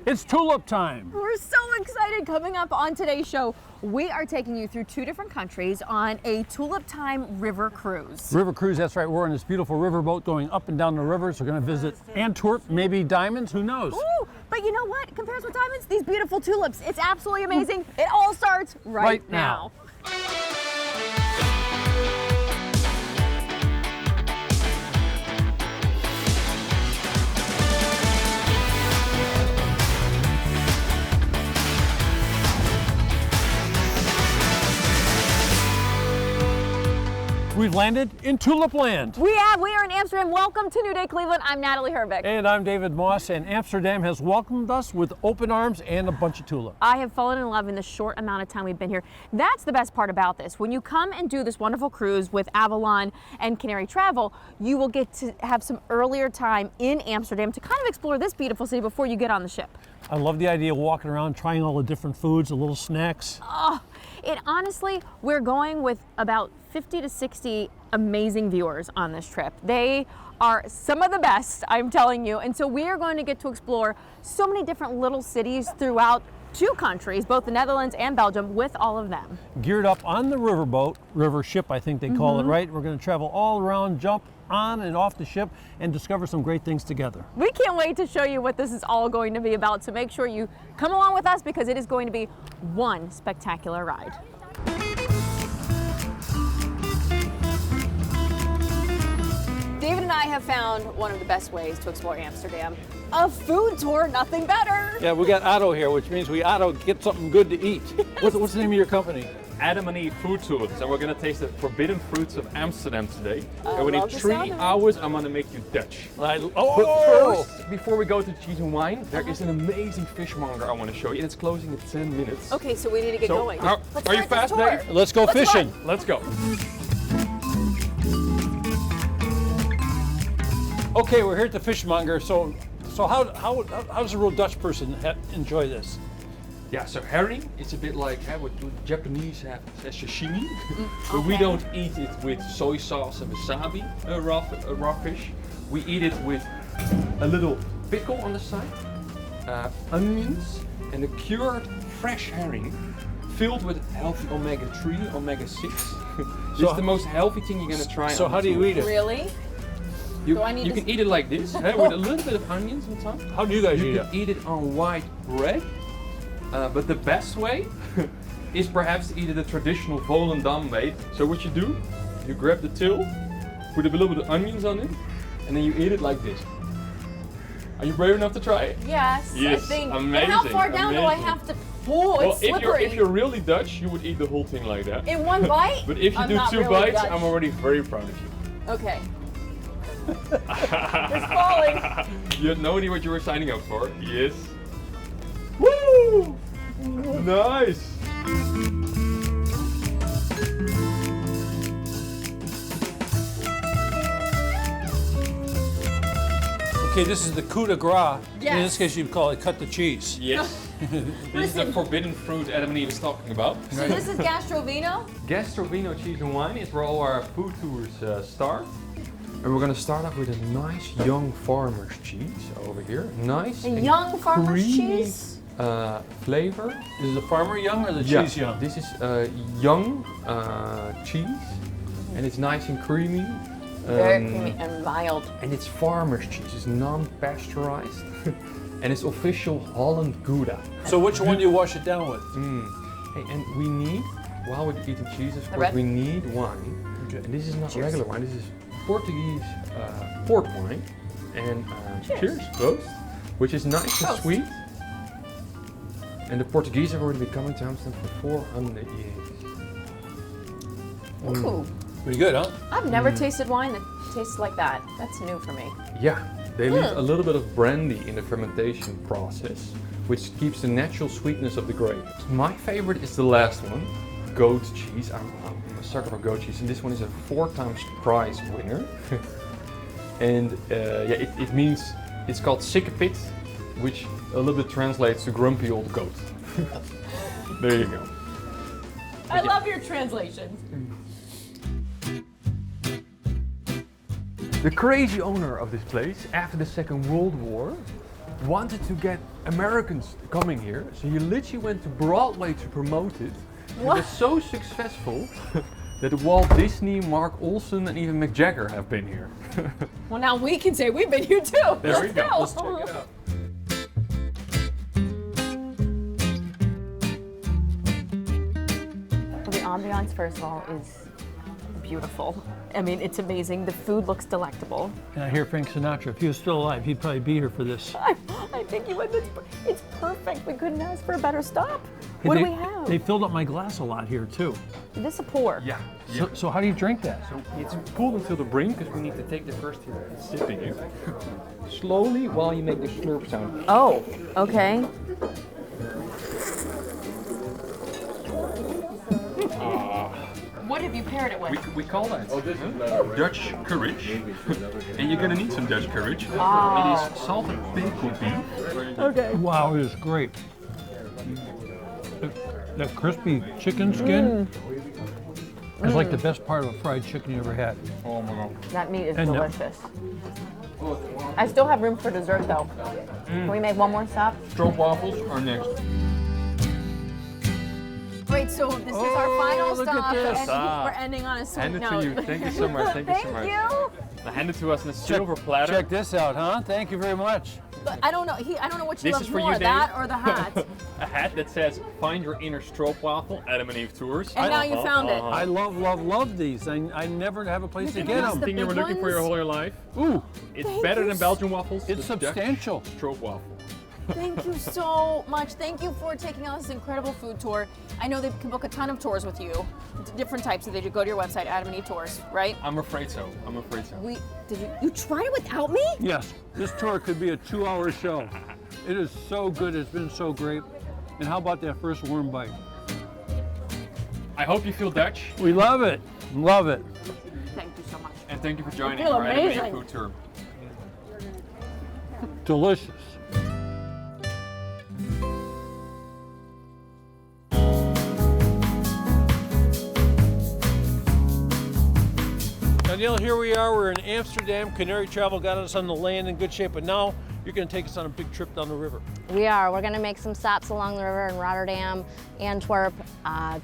It's tulip time. We're so excited. Coming up on today's show, we are taking you through 2 different countries on a Tulip Time river cruise. River cruise, that's right. We're on this beautiful riverboat going up and down the rivers. We're going to visit Antwerp, maybe diamonds, who knows? Ooh, but you know what? Compares with diamonds, these beautiful tulips. It's absolutely amazing. It all starts right now. We've landed in Tulip Land. We are in Amsterdam. Welcome to New Day Cleveland. I'm Natalie Herbeck. And I'm David Moss, and Amsterdam has welcomed us with open arms and a bunch of tulips. I have fallen in love in the short amount of time we've been here. That's the best part about this. When you come and do this wonderful cruise with Avalon and Canary Travel, you will get to have some earlier time in Amsterdam to kind of explore this beautiful city before you get on the ship. I love the idea of walking around, trying all the different foods, the little snacks. Oh, it honestly, we're going with about 50 to 60 amazing viewers on this trip. They are some of the best, I'm telling you. And so we are going to get to explore so many different little cities throughout 2 countries, both the Netherlands and Belgium, with all of them. Geared up on the riverboat, river ship, I think they call it, right? We're going to travel all around, jump on and off the ship, and discover some great things together. We can't wait to show you what this is all going to be about, so make sure you come along with us because it is going to be one spectacular ride. David and I have found one of the best ways to explore Amsterdam. A food tour, nothing better. Yeah, we got Otto here, which means we Otto get something good to eat. What's the name of your company? Adam and Eve Food Tours, and we're gonna taste the forbidden fruits of Amsterdam today. And we love need the 3 sound of it. hours. I'm gonna make you Dutch. But Oh! first, before we go to cheese and wine, there is an amazing fishmonger I want to show you, and it's closing in 10 minutes. Okay, so we need to get So, going. are Let's you start this fast, tour. Dave? Let's go fishing. run. Let's go. Okay, we're here at the fishmonger. So how does a real Dutch person enjoy this? Yeah, so herring is a bit like what the Japanese have as sashimi, but we don't eat it with soy sauce and wasabi, raw fish. We eat it with a little pickle on the side, onions, and a cured fresh herring filled with healthy omega-3, omega-6. This is the most healthy thing you're gonna try. So how do you eat it? Really? Do I need You to can eat it like this, with a little bit of onions on top. How do you guys eat You it? can eat it on white bread, but the best way is perhaps to eat it the traditional Volendam way. So what you do, you grab the till, put a little bit of onions on it, and then you eat it like this. Are you brave enough to try it? Yes, Yes, I think. amazing, And how far down do I amazing. have to? Oh, Well, it's slippery. if you're really Dutch, you would eat the whole thing like that. In one bite? But if you I'm do not 2 really bites, Dutch. I'm already very proud of you. Okay. It's falling. You had no idea what you were signing up for. Yes. Woo! Nice. Okay, this is the coup de grace. In Yes. this case, you'd call it cut the cheese. Yes. This is the forbidden fruit Adam and Eve is talking about. So this is Gastrovino? Gastrovino Cheese and Wine is where all our food tours start. And we're gonna start off with a nice young farmer's cheese over here. Nice A and young farmer's creamy, cheese? Flavor. Is the farmer young or the Yeah, cheese young? this is young cheese, and it's nice and creamy. Very creamy and mild. And it's farmer's cheese. It's non-pasteurized, and it's official Holland Gouda. So which one do you wash it down with? Hey, and we need, while we're eating cheese, of course, red? we need wine. Okay. And this is not Cheers. regular wine. This is Portuguese port wine. And cheers, both, which is nice and Prost. sweet. And the Portuguese have already been coming to Amsterdam for 400 years. Ooh. Pretty good, huh? I've never tasted wine that tastes like that. That's new for me. Yeah, they leave a little bit of brandy in the fermentation process, which keeps the natural sweetness of the grape. My favorite is the last one, goat cheese. I'm a sucker for goat cheese, and this one is a 4 times prize winner. And it means, it's called sikkepit, which a little bit translates to grumpy old goat. There you go. I love your translations. The crazy owner of this place, after the Second World War, wanted to get Americans coming here, so you literally went to Broadway to promote it. It was so successful that Walt Disney, Mark Olson, and even Mick Jagger have been here. Well, now we can say we've been here too. There we Let's go. go. Let's check it out. The ambiance, first of all, is beautiful. I mean, it's amazing. The food looks delectable. And I hear Frank Sinatra, if he was still alive, he'd probably be here for this. I think you would. It's perfect. We couldn't ask for a better stop. What do we have? They filled up my glass a lot here too. This is a pour. Yeah. So how do you drink that? So it's pulled until the brink because we need to take the first sip in it. Slowly while you make the slurp sound. Oh, okay. What have you paired it with? We call that Dutch courage. And you're gonna need some Dutch courage. It is salted pickled beef. Okay. Wow, it is great. That crispy chicken skin is like the best part of a fried chicken you ever had. Oh my god. That meat is And delicious. I still have room for dessert though. Can we make one more stop? Stroopwafels are next. Wait, so this is our final look at stop, this. and we're ending on a sweet Hand it note. to you. Thank you so much. Thank you so Thank much. you. Now hand it to us in a silver platter. Check this out, huh? Thank you very much. But I don't know. I don't know which you This love is for more, you, that Dave. or the hat. A hat that says "Find your inner stroopwafel." Adam and Eve tours. And now you found it. I love these. I never have a place to Look get at this, them. the Thing you were big looking for your ones. whole life. Ooh, It's Thank better you than Belgian waffles. it's the Dutch substantial. Stroopwafel. Thank you so much. Thank you for taking on this incredible food tour. I know they can book a ton of tours with you, different types. So they go to your website, Adam and Eve Tours, right? I'm afraid so. I'm afraid so. You tried it without me? Yes, this tour could be a 2-hour show. It is so good. It's been so great. And how about that first worm bite? I hope you feel Dutch, We love it. Love it. Thank you so much. and thank you for joining feel our Adam and Eve amazing. food tour. Delicious. Danielle, here we are. We're in Amsterdam. Canary Travel got us on the land in good shape, but now you're going to take us on a big trip down the river. We are. We're going to make some stops along the river in Rotterdam, Antwerp,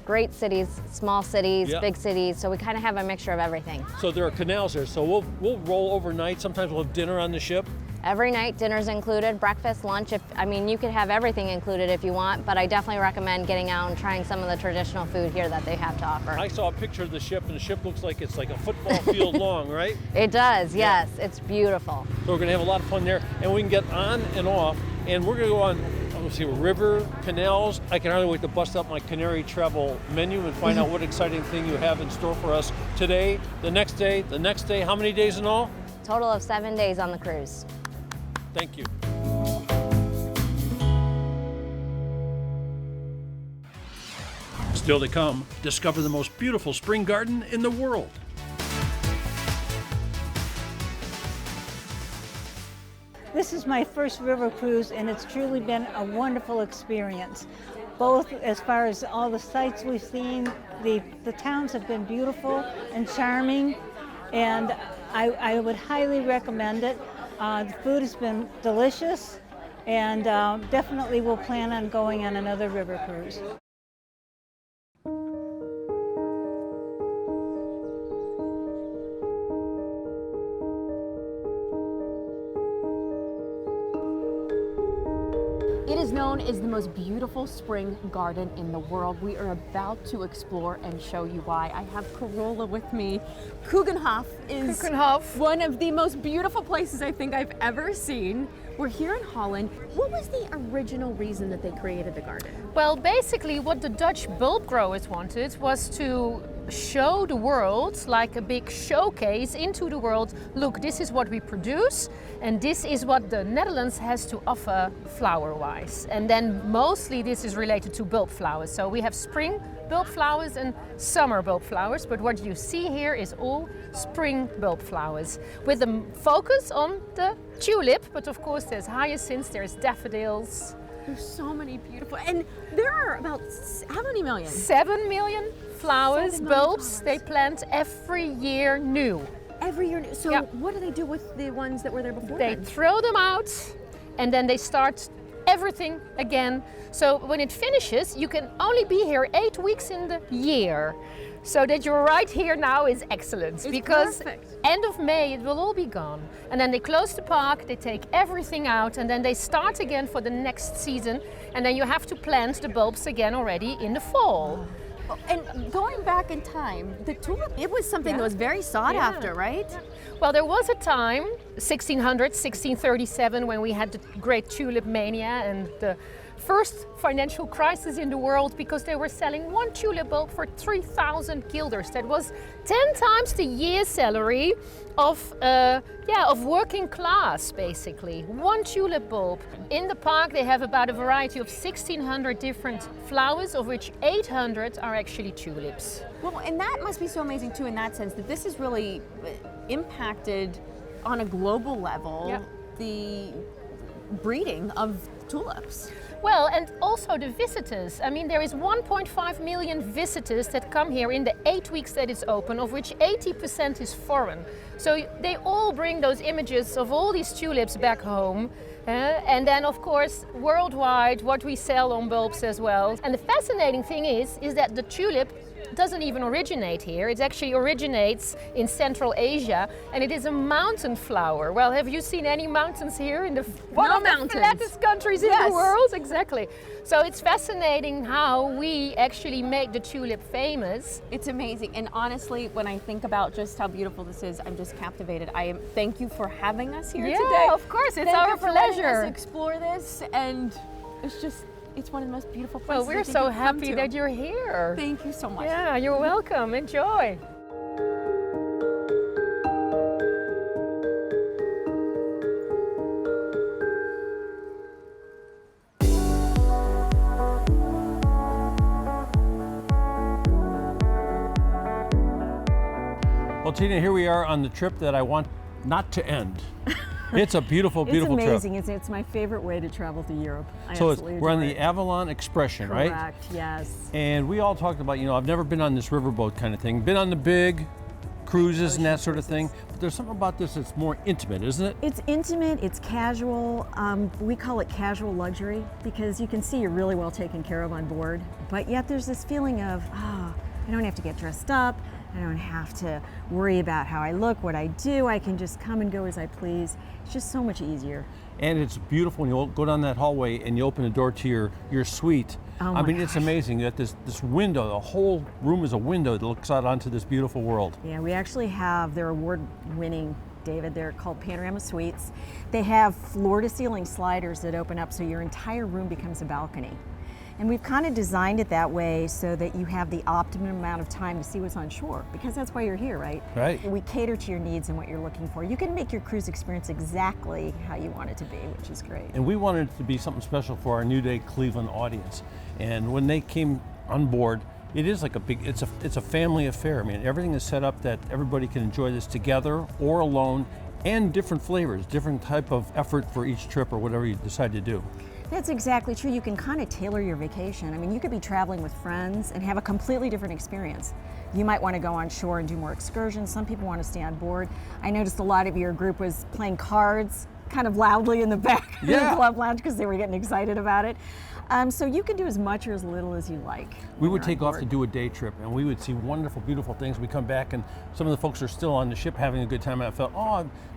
great cities, small cities, Yeah. big cities. So we kind of have a mixture of everything. So there are canals there. So we'll roll overnight. Sometimes we'll have dinner on the ship. Every night, dinner's included, breakfast, lunch. You could have everything included if you want, but I definitely recommend getting out and trying some of the traditional food here that they have to offer. I saw a picture of the ship, and the ship looks like it's like a football field long, right? It does, yes. It's beautiful. So we're going to have a lot of fun there, and we can get on and off, and we're going to go on, let's see, river, canals. I can hardly wait to bust up my Canary Travel menu and find out what exciting thing you have in store for us today, the next day, how many days in all? Total of 7 days on the cruise. Thank you. Still to come, discover the most beautiful spring garden in the world. This is my first river cruise, and it's truly been a wonderful experience. Both as far as all the sights we've seen, the towns have been beautiful and charming, and I would highly recommend it. The food has been delicious, and definitely we'll plan on going on another river cruise. It is known as the most beautiful spring garden in the world. We are about to explore and show you why. I have Carola with me. Keukenhof is one of the most beautiful places I think I've ever seen. We're here in Holland. What was the original reason that they created the garden? Well, basically what the Dutch bulb growers wanted was to show the world, like a big showcase into the world, look, this is what we produce and this is what the Netherlands has to offer flower-wise. And then mostly this is related to bulb flowers. So we have spring bulb flowers and summer bulb flowers, but what you see here is all spring bulb flowers with a focus on the tulip, but of course there's hyacinths, there's daffodils. There's so many beautiful, and there are about how many million? 7 million flowers, 7 million bulbs, flowers. they plant every year new. Every year. So Yeah. what do they do with the ones that were there before? They then? throw them out and then they start everything again. So when it finishes, you can only be here 8 weeks in the year. So that you're right here now is excellent, because perfect. end of May it will all be gone. And then they close the park, they take everything out, and then they start again for the next season. And then you have to plant the bulbs again already in the fall. And going back in time, the tulip, it was something that was very sought after, right? Well, there was a time, 1600, 1637, when we had the great tulip mania and the first financial crisis in the world, because they were selling one tulip bulb for 3,000 guilders. That was 10 times the year's salary of working class, basically. One tulip bulb. In the park, they have about a variety of 1,600 different flowers, of which 800 are actually tulips. Well, and that must be so amazing too, in that sense, that this has really impacted on a global level the breeding of tulips. Well, and also the visitors. I mean, there is 1.5 million visitors that come here in the 8 weeks that it's open, of which 80% is foreign. So they all bring those images of all these tulips back home. And then, of course, worldwide, what we sell on bulbs as well. And the fascinating thing is that the tulip doesn't even originate here. It actually originates in Central Asia, and it is a mountain flower. Well, have you seen any mountains here in the one of the flattest countries in the world? Exactly. So it's fascinating how we actually make the tulip famous. It's amazing, and honestly, when I think about just how beautiful this is, I'm just captivated. Thank you for having us here today. Yeah, of course, it's Thank our you for letting pleasure. us explore this, and it's one of the most beautiful places. Well, we're I think so you've come happy to. that you're here. Thank you so much. Yeah, you're welcome. Enjoy. Well, Tina, here we are on the trip that I want not to end. It's a beautiful, beautiful It's amazing. trip. It's my favorite way to travel to Europe. So we're on the Avalon Expression, right? Correct, yes. And we all talked about, I've never been on this riverboat kind of thing. Been on the big cruises and that sort of thing. But there's something about this that's more intimate, isn't it? It's intimate, it's casual. We call it casual luxury because you can see you're really well taken care of on board. But yet there's this feeling of, I don't have to get dressed up. I don't have to worry about how I look, what I do. I can just come and go as I please. It's just so much easier. And it's beautiful when you go down that hallway and you open the door to your suite. Oh I my mean, it's amazing. You got this window, the whole room is a window that looks out onto this beautiful world. Yeah, we actually have their award-winning, David, they're called Panorama Suites. They have floor-to-ceiling sliders that open up so your entire room becomes a balcony. And we've kind of designed it that way so that you have the optimum amount of time to see what's on shore, because that's why you're here, right? Right. We cater to your needs and what you're looking for. You can make your cruise experience exactly how you want it to be, which is great. And we wanted it to be something special for our New Day Cleveland audience. And when they came on board, it is like it's a family affair. I mean, everything is set up that everybody can enjoy this together or alone, and different flavors, different type of effort for each trip or whatever you decide to do. That's exactly true. You can kind of tailor your vacation. I mean, you could be traveling with friends and have a completely different experience. You might want to go on shore and do more excursions. Some people want to stay on board. I noticed a lot of your group was playing cards kind of loudly in the back of the club lounge because they were getting excited about it. So you can do as much or as little as you like. We would take off to do a day trip and we would see wonderful, beautiful things. We come back and some of the folks are still on the ship having a good time. I felt,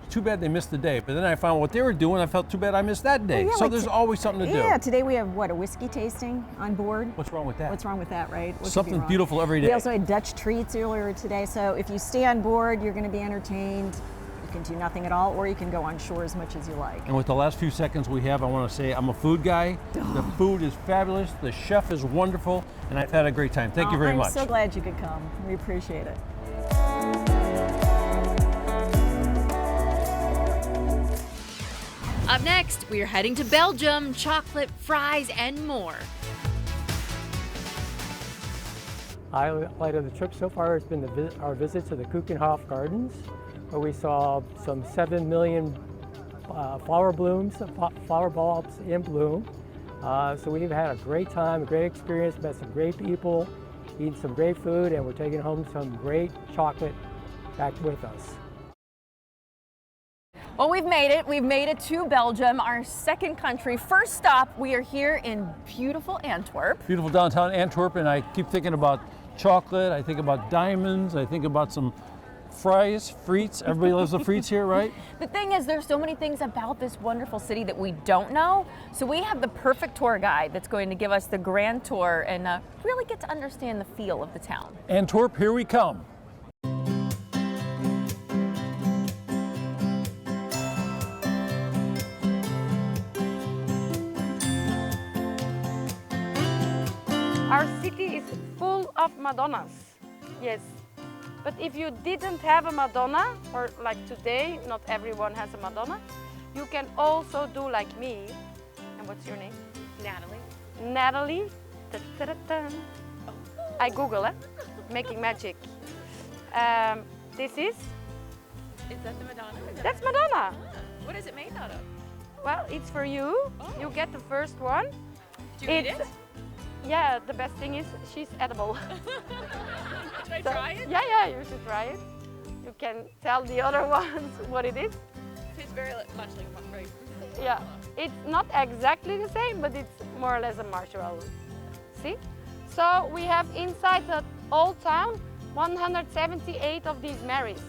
too bad they missed the day. But then I found what they were doing. I felt too bad I missed that day. Yeah, so like there's always something to do. Yeah, today we have a whiskey tasting on board. What's wrong with that? What's wrong with that, right? What could be Something wrong? beautiful every day. We also had Dutch treats earlier today. So if you stay on board, you're going to be entertained. You can do nothing at all, or you can go on shore as much as you like. And with the last few seconds we have, I want to say I'm a food guy. The food is fabulous. The chef is wonderful, and I've had a great time. Thank you very much. I'm so glad you could come. We appreciate it. Up next, we are heading to Belgium, chocolate, fries, and more. Highlight of the trip so far has been our visit to the Keukenhof Gardens, where we saw some 7 million flower bulbs in bloom. So we've had a great time, a great experience, met some great people, eaten some great food, and we're taking home some great chocolate back with us. Well, we've made it. We've made it to Belgium, our second country. First stop, we are here in beautiful Antwerp. Beautiful downtown Antwerp, and I keep thinking about chocolate, I think about diamonds, I think about some fries, frites. Everybody loves the frites here, right? The thing is, there's so many things about this wonderful city that we don't know. So we have the perfect tour guide that's going to give us the grand tour and really get to understand the feel of the town. Antwerp, here we come. Our city is full of Madonnas, yes. But if you didn't have a Madonna, or like today, not everyone has a Madonna, you can also do like me. And what's your name? Natalie. Natalie. Da-da-da-da. I Google it, making magic. This is? Is that the Madonna? That's Madonna. What is it made out of? Well, it's for you. You get the first one. Do you eat it? Yeah, the best thing is she's edible. Should I try it? Yeah, you should try it. You can tell the other ones what it is. It tastes very much like a grape. Yeah, it's not exactly the same, but it's more or less a marshmallow. See? So we have inside the old town 178 of these Marys.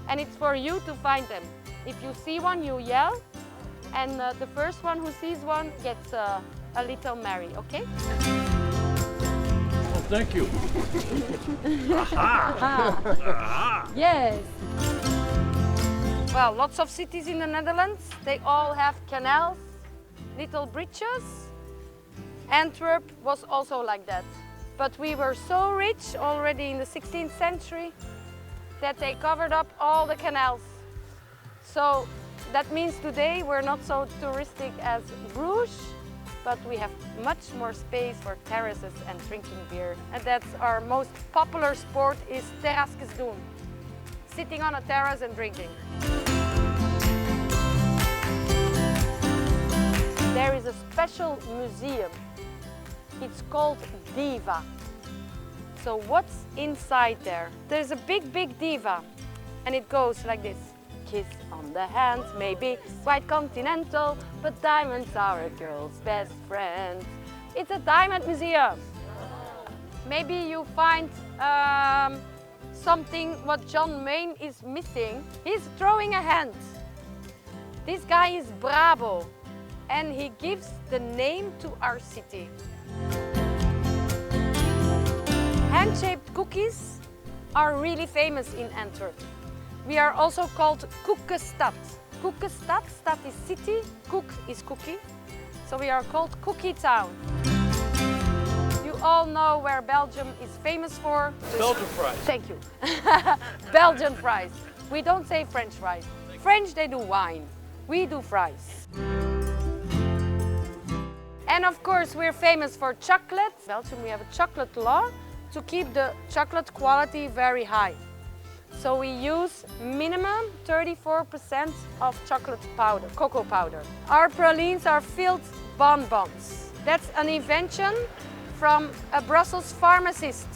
And it's for you to find them. If you see one, you yell. And the first one who sees one gets a little Mary, okay? Well, thank you. Yes. Well, lots of cities in the Netherlands, they all have canals, little bridges. Antwerp was also like that. But we were so rich already in the 16th century that they covered up all the canals. So that means today we're not so touristic as Bruges, but we have much more space for terraces and drinking beer. And that's our most popular sport is terrasjes doen. Sitting on a terrace and drinking. There is a special museum. It's called Diva. So what's inside there? There's a big diva and it goes like this. Kiss on the hand, maybe quite continental, but diamonds are a girl's best friend. It's a diamond museum. Maybe you find something what John Mayne is missing. He's throwing a hand. This guy is Brabo and he gives the name to our city. Hand-shaped cookies are really famous in Antwerp. We are also called Koekenstad. Koekenstad, stad is city, koek is cookie. So we are called Cookie Town. You all know where Belgium is famous for. Belgian fries. Thank you. Belgian fries. We don't say French fries. French, they do wine. We do fries. And of course, we're famous for chocolate. In Belgium, we have a chocolate law to keep the chocolate quality very high. So we use minimum 34% of chocolate powder, cocoa powder. Our pralines are filled bonbons. That's an invention from a Brussels pharmacist.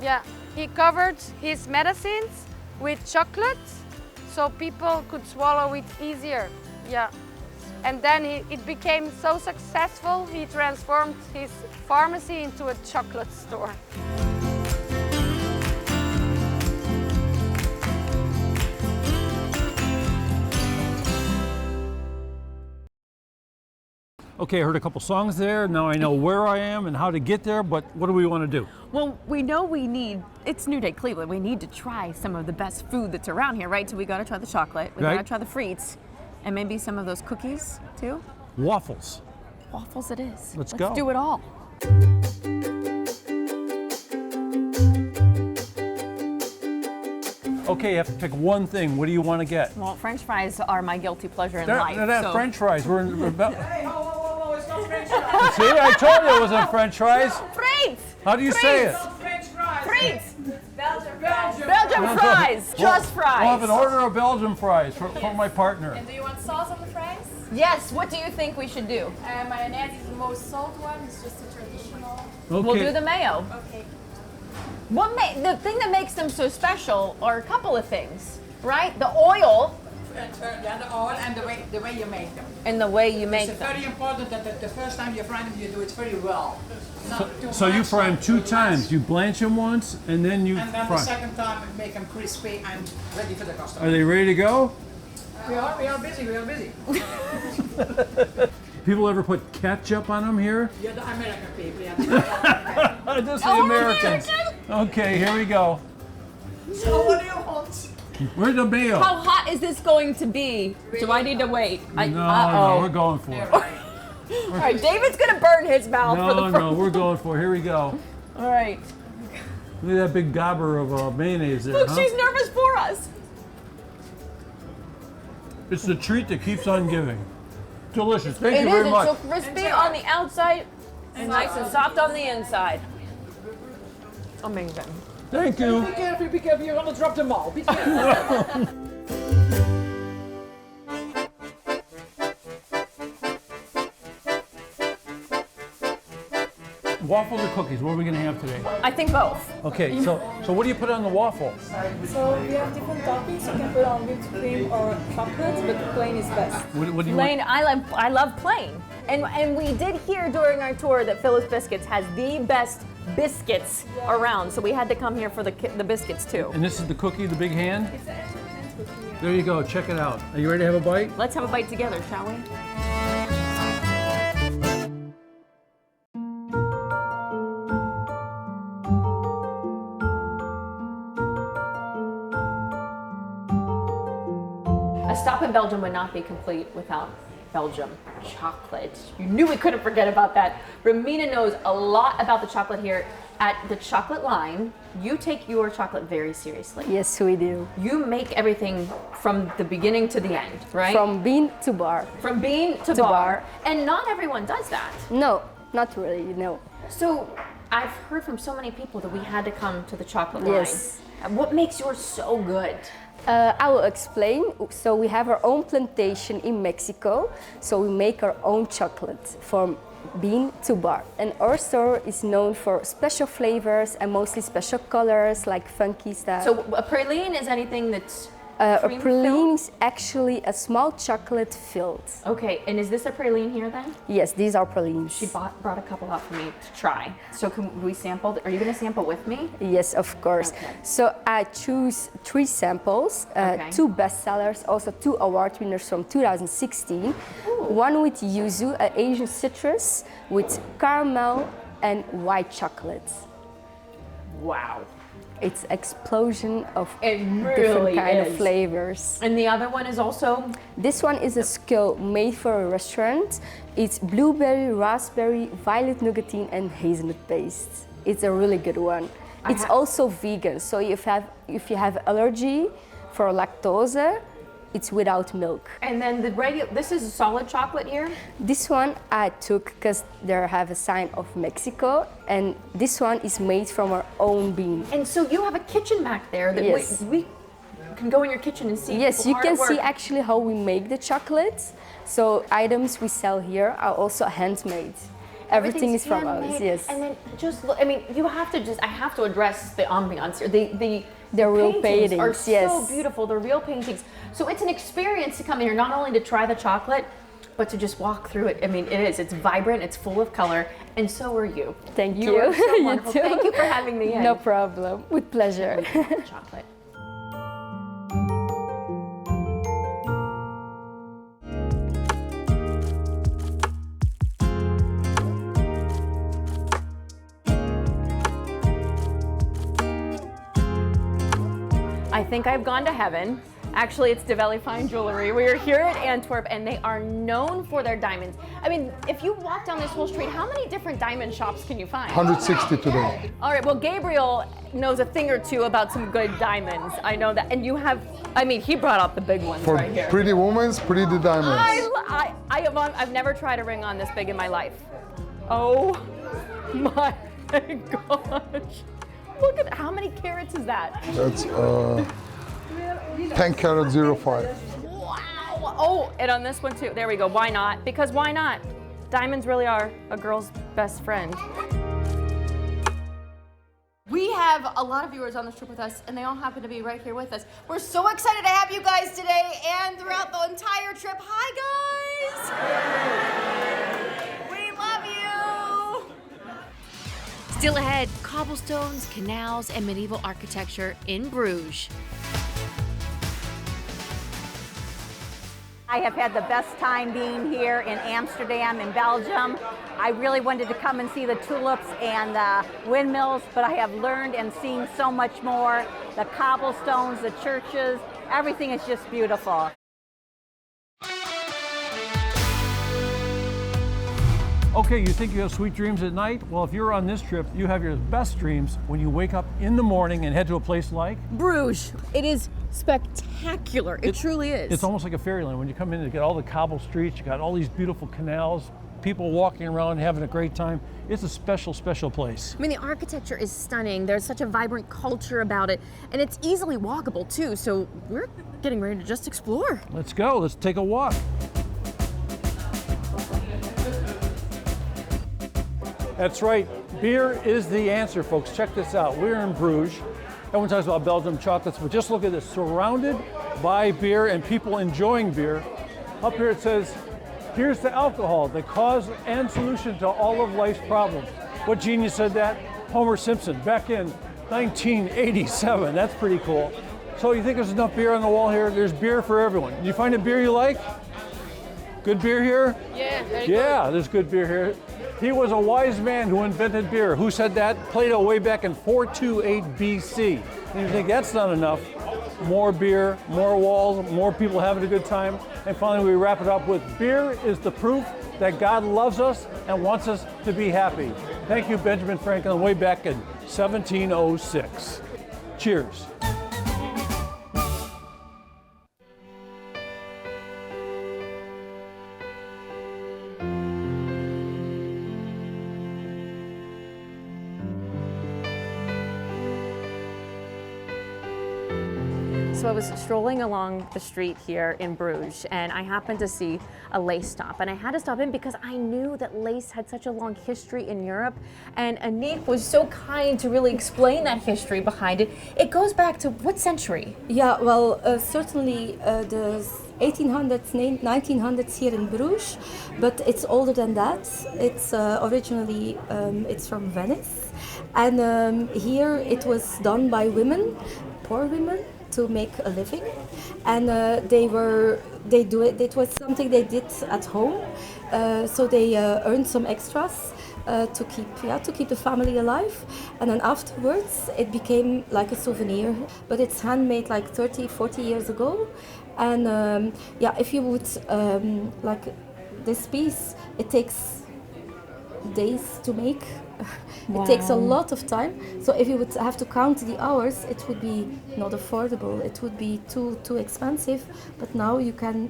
Yeah, he covered his medicines with chocolate so people could swallow it easier. Yeah. And then it became so successful, he transformed his pharmacy into a chocolate store. Okay, I heard a couple songs there. Now I know where I am and how to get there, but what do we want to do? Well, we know it's New Day Cleveland. We need to try some of the best food that's around here, right? So we gotta try the chocolate, we gotta try the frites, and maybe some of those cookies too. Waffles. Waffles it is. Let's go. Let's do it all. Okay, you have to pick one thing. What do you want to get? Well, French fries are my guilty pleasure in life. They're not so. French fries. We're in Hey, whoa, it's not French fries. See, I told you it wasn't French fries. Frites! How do you say it? French fries. Frites! Belgium. Belgium fries! Just fries! I'll have an order of Belgian fries for my partner. And do you want sauce on the fries? Yes, what do you think we should do? Mayonnaise is the most salt one. It's just a traditional. Okay. We'll do the mayo. Okay. The thing that makes them so special are a couple of things, right? The oil the oil and the way you make them. And the way you make It's them. very important that the first time you fry them, you do it very well. Not too So you much, fry them not 2 too times. much. You blanch them once, and then you And then fry. the second time, make them crispy and ready for the customer. Are they ready to go? We are busy, we are busy. People ever put ketchup on them here? You're the American people, yeah. Just the Americans. Okay, here we go. So what do you want? Where's the mayo? How hot is this going to be? Do I need to wait? No, we're going for it. All right, David's gonna burn his mouth for the No, we're going for it. Here we go. All right. Look at that big gobber of mayonnaise there. Look, huh? she's nervous for us. It's the treat that keeps on giving. Delicious. Thank you It very is. much. It's so crispy on the outside and nice and soft on the inside. Amazing. Thank you. Be careful, you're gonna drop them all. Be careful. Waffles or cookies? What are we going to have today? I think both. Okay, so what do you put on the waffle? So we have different toppings. You can put on whipped cream or chocolate, but plain is best. What do you Plain, I love plain. And we did hear during our tour that Phyllis Biscuits has the best biscuits around. So we had to come here for the biscuits too. And this is the cookie, the big hand? It's an hand cookie. Yeah. There you go. Check it out. Are you ready to have a bite? Let's have a bite together, shall we? A stop in Belgium would not be complete without Belgium chocolate. You knew we couldn't forget about that. Romina knows a lot about the chocolate here at the chocolate line. You take your chocolate very seriously. Yes, we do. You make everything from the beginning to the end, right? From bean to bar. From bean to bar. And not everyone does that. No, not really, no. So I've heard from so many people that we had to come to the chocolate Yes. line. What makes yours so good? I will explain. So we have our own plantation in Mexico. So we make our own chocolate from bean to bar. And our store is known for special flavors and mostly special colors like funky stuff. So a praline is anything that's a cream praline filled? is actually a small chocolate filled. Okay, and is this a praline here then? Yes, these are pralines. She brought a couple out for me to try. So can we sample? Are you going to sample with me? Yes, of course. Okay. So I choose 3 samples, Okay. 2 bestsellers, also 2 award winners from 2016. One with yuzu, an Asian citrus, with caramel and white chocolate. Wow. It's explosion of It different really kind is. of flavors. And the other one is also? This one is a skull made for a restaurant. It's blueberry, raspberry, violet nougatine, and hazelnut paste. It's a really good one. It's also vegan, so if you have allergy for lactose, it's without milk. And then this is solid chocolate here? This one I took because they have a sign of Mexico, and this one is made from our own bean. And so you have a kitchen back there that Yes. we can go in your kitchen and see. Yes, people you hard can at work. see actually how we make the chocolate. So items we sell here are also handmade. Everything is from us, handmade. yes. And then just look, I mean, I have to address the ambiance here. They're real paintings are paintings, yes. so beautiful. They're real paintings. So it's an experience to come in here, not only to try the chocolate, but to just walk through it. I mean, it is. It's vibrant. It's full of color, and so are you. Thank you. You are so You wonderful. too. Thank you for having me in. No problem. With pleasure. Chocolate. I think I've gone to heaven. Actually, it's De Valley Fine Jewelry. We are here at Antwerp, and they are known for their diamonds. I mean, if you walk down this whole street, how many different diamond shops can you find? 160 today. All right, well, Gabriel knows a thing or two about some good diamonds. I know that. And you have, I mean, he brought out the big ones For right here. pretty women, pretty diamonds. I've never tried a ring on this big in my life. Oh my gosh. Look at, how many carats is that? That's 10 carat 05. Wow. Oh, and on this one too. There we go. Why not? Because why not? Diamonds really are a girl's best friend. We have have a lot of viewers on this trip with us, and they all happen to be right here with us. We're so excited to have you guys today and throughout the entire trip. Hi, guys! We love you! Still ahead, cobblestones, canals, and medieval architecture in Bruges. I have had the best time being here in Amsterdam, in Belgium. I really wanted to come and see the tulips and the windmills, but I have learned and seen so much more. The cobblestones, the churches, everything is just beautiful. Okay, you think you have sweet dreams at night? Well, if you're on this trip, you have your best dreams when you wake up in the morning and head to a place like Bruges. It is spectacular. It truly is. It's almost like a fairyland. When you come in, you get all the cobble streets, you got all these beautiful canals, people walking around having a great time. It's a special, special place. I mean, the architecture is stunning. There's such a vibrant culture about it, and it's easily walkable too. So we're getting ready to just explore. Let's go. Let's take a walk. That's right. Beer is the answer, folks. Check this out. We're in Bruges. Everyone talks about Belgium chocolates, but just look at this. Surrounded by beer and people enjoying beer. Up here it says, here's the alcohol, the cause and solution to all of life's problems. What genius said that? Homer Simpson, back in 1987. That's pretty cool. So you think there's enough beer on the wall here? There's beer for everyone. Did you find a beer you like? Good beer here? Yeah, very good. Yeah, there's good beer here. He was a wise man who invented beer. Who said that? Plato way back in 428 BC. And you think that's not enough. More beer, more walls, more people having a good time. And finally we wrap it up with beer is the proof that God loves us and wants us to be happy. Thank you, Benjamin Franklin, way back in 1706. Cheers. So I was strolling along the street here in Bruges, and I happened to see a lace stop, and I had to stop in because I knew that lace had such a long history in Europe, and Anique was so kind to really explain that history behind it. It goes back to what century? Yeah, well, certainly the 1800s, 1900s here in Bruges, but it's older than that. It's originally it's from Venice, and here it was done by women, poor women, to make a living, and it was something they did at home, so they earned some extras to keep the family alive, and then afterwards it became like a souvenir, but it's handmade like 30-40 years ago, and if you would like this piece, it takes days to make. Wow. It takes a lot of time. So if you would have to count the hours, it would be not affordable. It would be too expensive. But now you can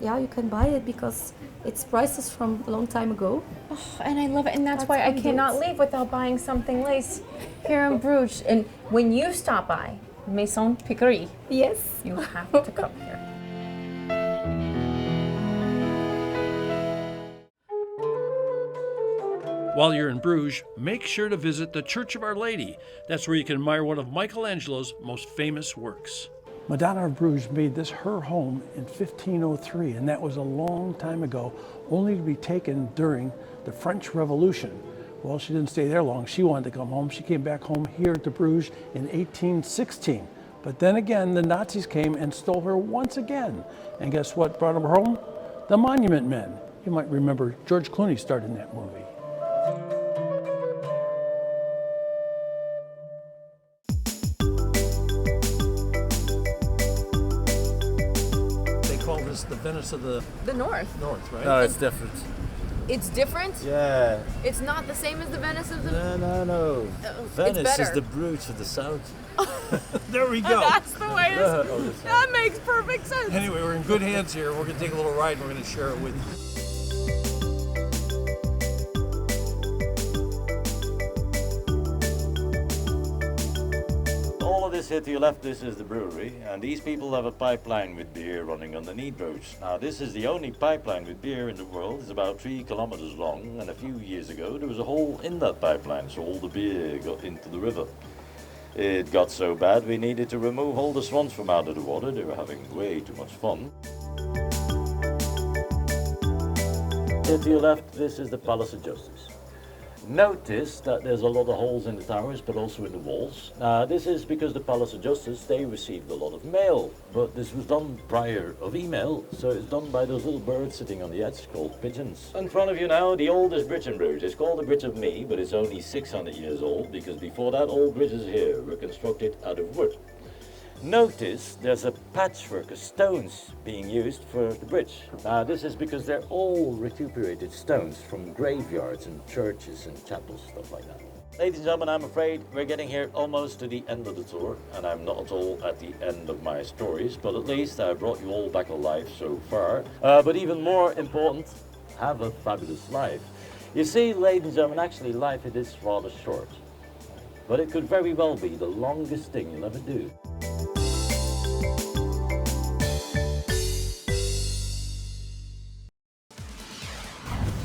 buy it because it's prices from a long time ago. Oh, and I love it, and that's why I cannot leave without buying something lace here in Bruges. And when you stop by Maison Piquerie, yes, you have to come here. While you're in Bruges, make sure to visit the Church of Our Lady. That's where you can admire one of Michelangelo's most famous works. Madonna of Bruges made this her home in 1503, and that was a long time ago, only to be taken during the French Revolution. Well, she didn't stay there long. She wanted to come home. She came back home here to Bruges in 1816. But then again, the Nazis came and stole her once again. And guess what brought her home? The Monument Men. You might remember George Clooney starred in that movie. This the Venice of the North. North, right? No, it's different. It's different? Yeah. It's not the same as the Venice of the... No. Venice it's better. is the Bruges of the south. There we go. That's the way that makes perfect sense. Anyway, we're in good hands here. We're going to take a little ride and we're going to share it with you. All of this here to your left, this is the brewery, and these people have a pipeline with beer running underneath Bruges. Now, this is the only pipeline with beer in the world. It's about 3 kilometers long, and a few years ago there was a hole in that pipeline, so all the beer got into the river. It got so bad we needed to remove all the swans from out of the water. They were having way too much fun. Here to your left, this is the Palace of Justice. Notice that there's a lot of holes in the towers, but also in the walls. This is because the Palace of Justice, they received a lot of mail, but this was done prior of email, so it's done by those little birds sitting on the edge called pigeons. In front of you now, the oldest bridge in Bruges. It's called the Bridge of Me, but it's only 600 years old, because before that, all bridges here were constructed out of wood. Notice there's a patchwork of stones being used for the bridge. This is because they're all recuperated stones from graveyards and churches and chapels, stuff like that. Ladies and gentlemen, I'm afraid we're getting here almost to the end of the tour, and I'm not at all at the end of my stories, but at least I brought you all back alive so far. But even more important, have a fabulous life. You see, ladies and gentlemen, actually life it is rather short, but it could very well be the longest thing you'll ever do.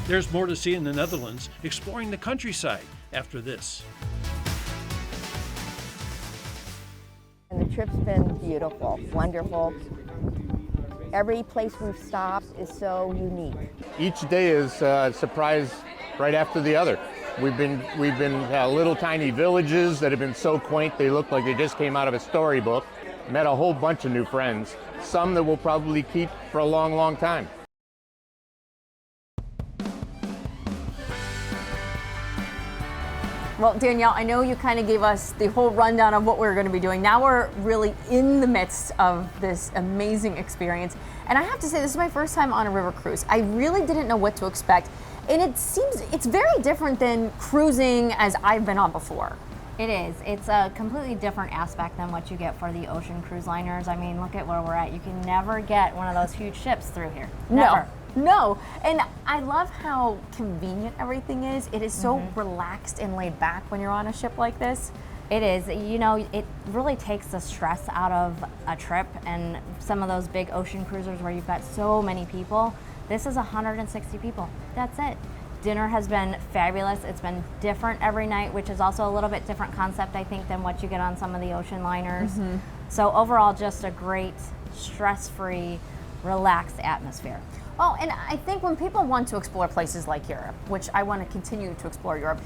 There's more to see in the Netherlands, exploring the countryside after this. And the trip's been beautiful, wonderful. Every place we've stopped is so unique. Each day is a surprise right after the other. We've been little tiny villages that have been so quaint they look like they just came out of a storybook. Met a whole bunch of new friends, some that we'll probably keep for a long, long time. Well, Danielle, I know you kind of gave us the whole rundown of what we're going to be doing. Now we're really in the midst of this amazing experience. And I have to say, this is my first time on a river cruise. I really didn't know what to expect. And it's very different than cruising as I've been on before. It is. It's a completely different aspect than what you get for the ocean cruise liners. I mean, look at where we're at. You can never get one of those huge ships through here. Never. No, and I love how convenient everything is. It is so relaxed and laid back when you're on a ship like this. It is. You know, it really takes the stress out of a trip, and some of those big ocean cruisers where you've got so many people, this is 160 people. That's it. Dinner has been fabulous. It's been different every night, which is also a little bit different concept, I think, than what you get on some of the ocean liners. So overall, just a great, stress-free, relaxed atmosphere. Well, and I think when people want to explore places like Europe, which I want to continue to explore Europe,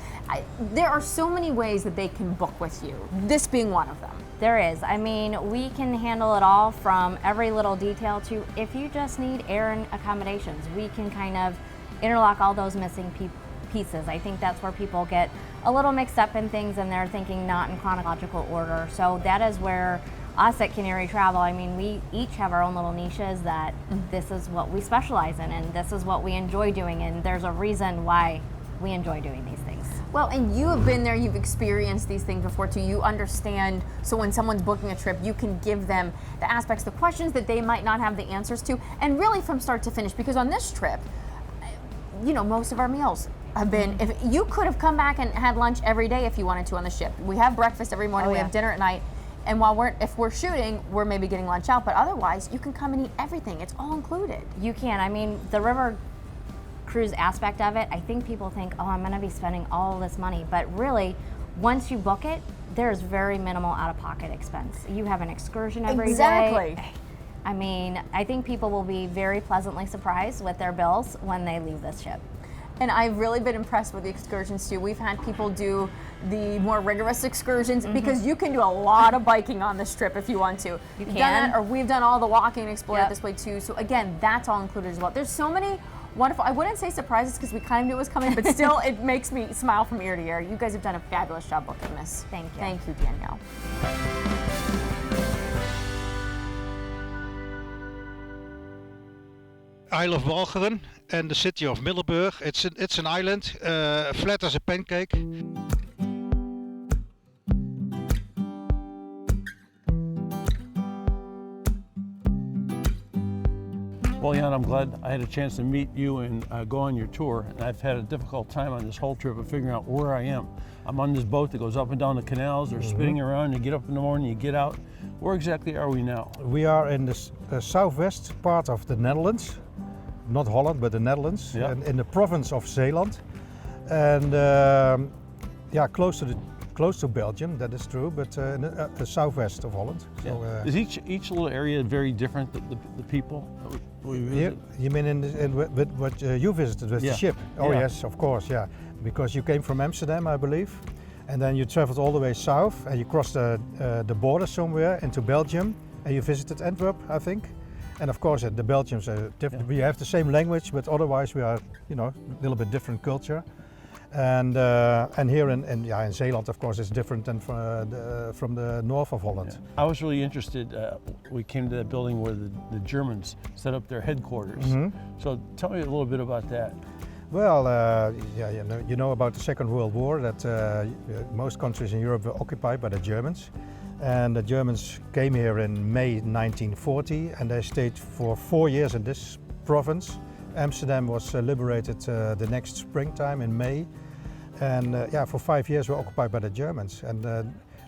there are so many ways that they can book with you, this being one of them. There is. I mean, we can handle it all from every little detail to if you just need air and accommodations, we can kind of interlock all those missing pieces. I think that's where people get a little mixed up in things and they're thinking not in chronological order. So that is where us at Canary Travel, I mean, we each have our own little niches that this is what we specialize in and this is what we enjoy doing, and there's a reason why we enjoy doing these things. Well, and you have been there, you've experienced these things before too. You understand, so when someone's booking a trip, you can give them the aspects, the questions that they might not have the answers to, and really from start to finish, because on this trip, you know, most of our meals have been, if you could have come back and had lunch every day if you wanted to on the ship. We have breakfast every morning, we have dinner at night. And while if we're shooting, we're maybe getting lunch out, but otherwise you can come and eat everything. It's all included. You can. I mean, the river cruise aspect of it, I think people think, oh, I'm gonna be spending all this money. But really, once you book it, there's very minimal out-of-pocket expense. You have an excursion every day. I mean, I think people will be very pleasantly surprised with their bills when they leave this ship. And I've really been impressed with the excursions too. We've had people do the more rigorous excursions because you can do a lot of biking on this trip if you want to. You can. Done that, or we've done all the walking and explored this way too. So again, that's all included as well. There's so many wonderful, I wouldn't say surprises because we kind of knew it was coming, but still it makes me smile from ear to ear. You guys have done a fabulous job booking this. Thank you. Thank you, Danielle. Isle of Walcheren and the city of Middelburg. It's an island, flat as a pancake. Well, Jan, I'm glad I had a chance to meet you and go on your tour. And I've had a difficult time on this whole trip of figuring out where I am. I'm on this boat that goes up and down the canals. They're spinning around. You get up in the morning, you get out. Where exactly are we now? We are in the southwest part of the Netherlands. Not Holland, but the Netherlands, and in the province of Zeeland, and close to close to Belgium, that is true, but in the southwest of Holland. So, is each little area very different, the people? You mean with what you visited with the ship? Oh yes, of course, yeah. Because you came from Amsterdam, I believe, and then you traveled all the way south and you crossed the border somewhere into Belgium and you visited Antwerp, I think. And of course, the Belgians are different. We have the same language, but otherwise we are, a little bit different culture. And here in Zeeland, of course, it's different than from the north of Holland. Yeah. I was really interested. We came to that building where the Germans set up their headquarters. So tell me a little bit about that. Well, you know about the Second World War, that most countries in Europe were occupied by the Germans. And the Germans came here in May 1940 and they stayed for 4 years in this province. Amsterdam was liberated the next springtime in May. And for 5 years we were occupied by the Germans. And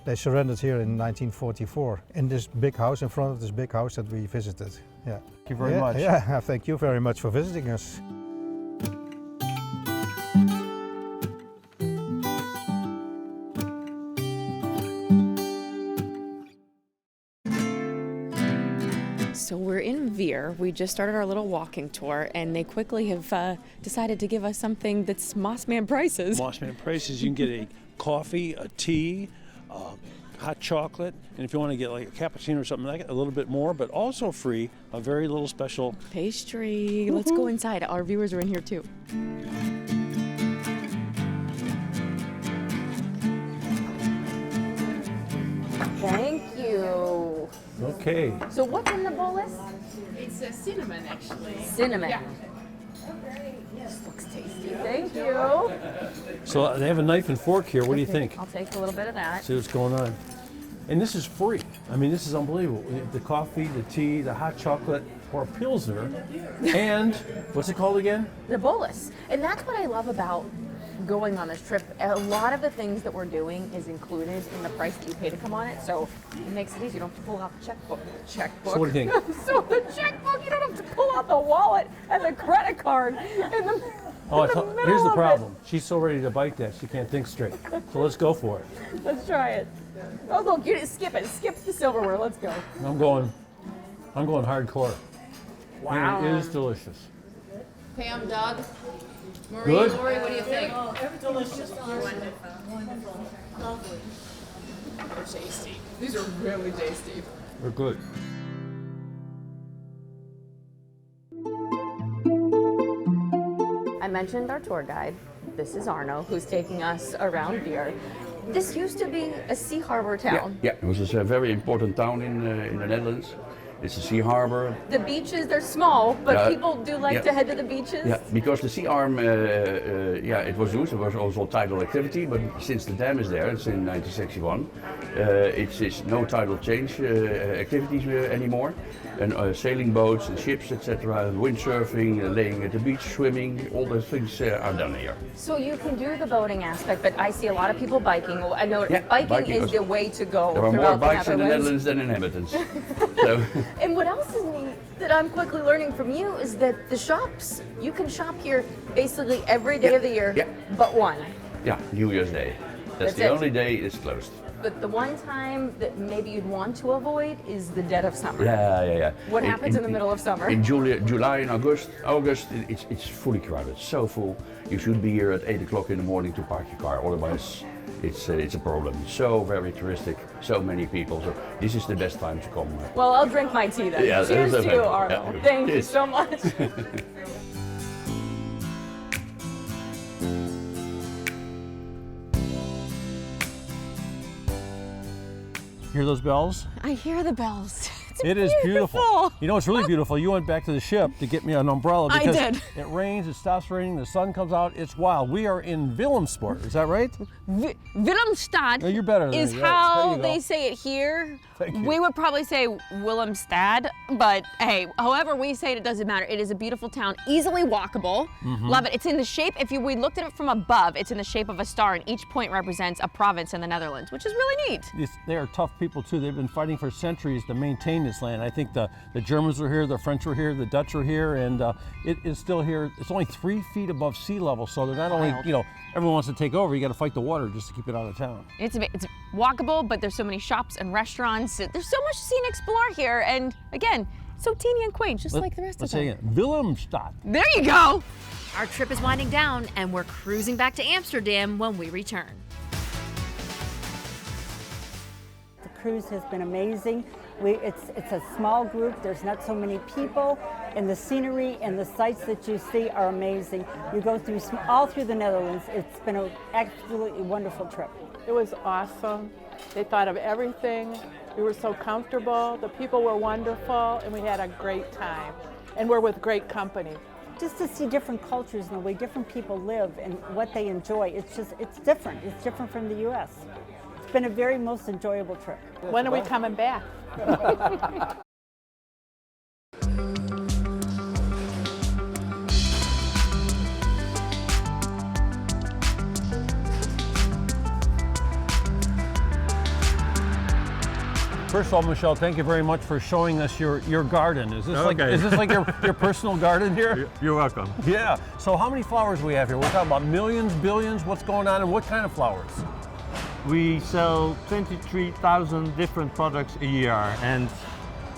they surrendered here in 1944 in this big house, in front of this big house that we visited. Yeah. Thank you very much. Yeah, thank you very much for visiting us. So we're in Veer. We just started our little walking tour, and they quickly have decided to give us something that's Mossman prices. Mossman prices. You can get a coffee, a tea, hot chocolate, and if you want to get like a cappuccino or something like that, a little bit more, but also free, a very little special pastry. Woo-hoo. Let's go inside. Our viewers are in here too. Thank you. Okay. So what's in the bolus? It's cinnamon, actually. Cinnamon. Yeah. This looks tasty. Thank you. So they have a knife and fork here. What do you think? I'll take a little bit of that. See what's going on. And this is free. I mean, this is unbelievable. The coffee, the tea, the hot chocolate, or Pilsner, and what's it called again? The bolus. And that's what I love about going on this trip. A lot of the things that we're doing is included in the price that you pay to come on it, so it makes it easy. You don't have to pull out the checkbook. So what do you think? So the checkbook, you don't have to pull out the wallet and the credit card. Here's the problem. She's so ready to bite that she can't think straight. So let's go for it. Let's try it. Oh look, you didn't skip it. Skip the silverware. Let's go. I'm going hardcore. Wow. And it is delicious. Pam, Doug, Marie, Good? Lori, what do you think? Oh, delicious. Wonderful. Wonderful. Lovely. They're tasty. These are really tasty. They're good. I mentioned our tour guide. This is Arno, who's taking us around Veer. This used to be a sea harbor town. Yeah, it was a very important town in the Netherlands. It's a sea harbor. The beaches, they're small, but people do like to head to the beaches. Yeah, because the sea arm, it was used. It was also tidal activity, but since the dam is there, it's in 1961, it's no tidal change activities anymore. And sailing boats and ships, etc., windsurfing, laying at the beach, swimming, all those things are done here. So you can do the boating aspect, but I see a lot of people biking. I know biking is the way to go. There are more bikes in the Netherlands than inhabitants. So. And what else is neat that I'm quickly learning from you is that the shops, you can shop here basically every day of the year, but one. Yeah, New Year's Day. That's the only day it's closed. But the one time that maybe you'd want to avoid is the dead of summer. Yeah. What happens in the middle of summer? In July and August, it's fully crowded, so full. You should be here at 8 o'clock in the morning to park your car, otherwise it's a problem. So very touristic, so many people. So this is the best time to come. Well, I'll drink my tea then. Yeah, cheers to you, Arno. Yeah. Thank you so much. Hear those bells? I hear the bells. It is beautiful. You know, it's really beautiful. You went back to the ship to get me an umbrella because I did. It rains, it stops raining, the sun comes out. It's wild. We are in Willemsport. Is that right? Willemstad You're better than is me. how they say it here. Thank you. We would probably say Willemstad, but hey, however we say it, it doesn't matter. It is a beautiful town, easily walkable. Love it. It's in the shape, we looked at it from above, it's in the shape of a star, and each point represents a province in the Netherlands, which is really neat. They are tough people too. They've been fighting for centuries to maintain Kindness Land. I think the Germans were here, the French were here, the Dutch were here, and it is still here. It's only 3 feet above sea level, so they're not only, you know, everyone wants to take over, you got to fight the water just to keep it out of town. It's walkable, but there's so many shops and restaurants. There's so much to see and explore here, and again, so teeny and quaint, just like the rest of Let's them. say it, Wilhelmstadt. There you go. Our trip is winding down, and we're cruising back to Amsterdam when we return. The cruise has been amazing. It's a small group, there's not so many people, and the scenery and the sights that you see are amazing. You go through all through the Netherlands. It's been an absolutely wonderful trip. It was awesome. They thought of everything. We were so comfortable. The people were wonderful, and we had a great time. And we're with great company. Just to see different cultures and the way different people live and what they enjoy, it's different. It's different from the U.S. It's been a very most enjoyable trip. When are we coming back? First of all, Michelle, thank you very much for showing us your garden. Is this like your personal garden here? You're welcome. Yeah. So how many flowers do we have here? We're talking about millions, billions. What's going on, and what kind of flowers? We sell 23,000 different products a year and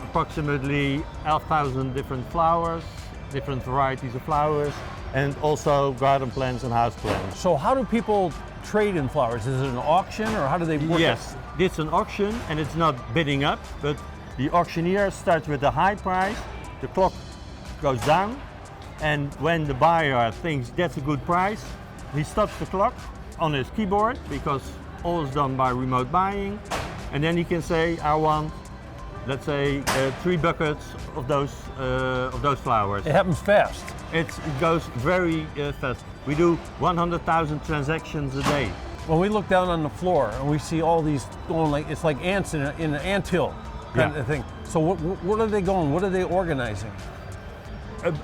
approximately 11,000 different flowers, different varieties of flowers, and also garden plants and house plants. So how do people trade in flowers? Is it an auction, or how do they work? Yes, it's an auction, and it's not bidding up, but the auctioneer starts with a high price, the clock goes down, and when the buyer thinks that's a good price, he stops the clock on his keyboard, because all is done by remote buying, and then he can say, I want, let's say, 3 buckets of those flowers. It happens fast. It goes very fast. We do 100,000 transactions a day. When we look down on the floor and we see all these going like, it's like ants in an anthill kind of thing. So what are they going? What are they organizing?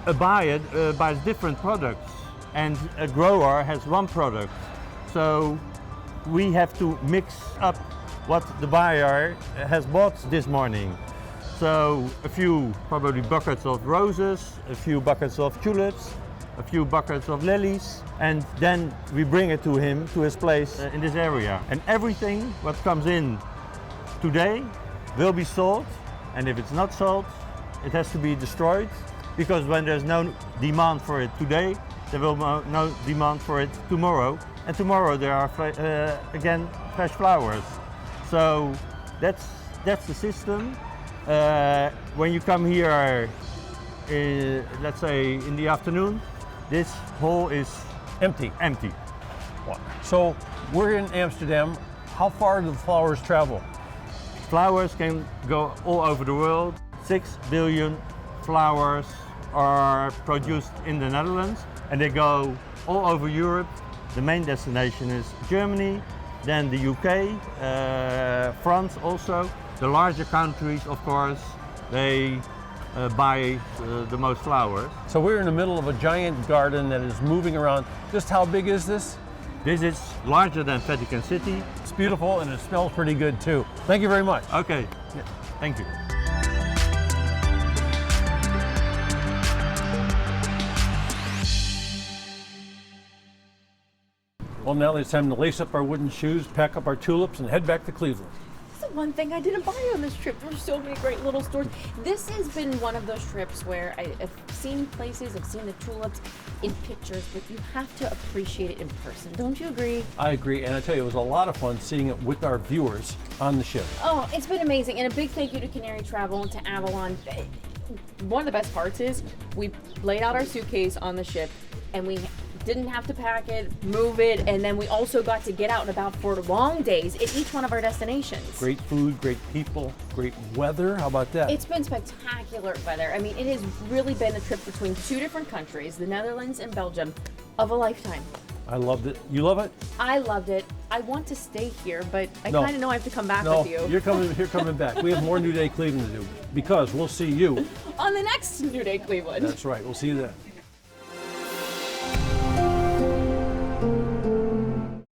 A buyer buys different products, and a grower has one product. So we have to mix up what the buyer has bought this morning. So a few probably buckets of roses, a few buckets of tulips, a few buckets of lilies, and then we bring it to him, to his place in this area. And everything what comes in today will be sold, and if it's not sold, it has to be destroyed, because when there's no demand for it today, there will be no demand for it tomorrow, and tomorrow there are again fresh flowers. So that's the system. When you come here, let's say in the afternoon, this hall is empty. Wow. So we're in Amsterdam. How far do the flowers travel? Flowers can go all over the world. 6 billion flowers are produced in the Netherlands, and they go all over Europe. The main destination is Germany, then the UK, France also. The larger countries, of course, they buy the most flowers. So we're in the middle of a giant garden that is moving around. Just how big is this? This is larger than Vatican City. It's beautiful, and it smells pretty good too. Thank you very much. Okay, thank you. Well, now it's time to lace up our wooden shoes, pack up our tulips, and head back to Cleveland. That's the one thing I didn't buy on this trip. There were so many great little stores. This has been one of those trips where I've seen places, I've seen the tulips in pictures, but you have to appreciate it in person. Don't you agree? I agree, and I tell you, it was a lot of fun seeing it with our viewers on the ship. Oh, it's been amazing, and a big thank you to Canary Travel and to Avalon. One of the best parts is we laid out our suitcase on the ship, and we didn't have to pack it, move it, and then we also got to get out and about for long days at each one of our destinations. Great food, great people, great weather. How about that? It's been spectacular weather. I mean, it has really been a trip between 2 different countries, the Netherlands and Belgium, of a lifetime. I loved it. You love it? I loved it. I want to stay here, but I kind of know I have to come back with you. You're coming back. We have more New Day Cleveland to do, because we'll see you on the next New Day Cleveland. That's right. We'll see you then.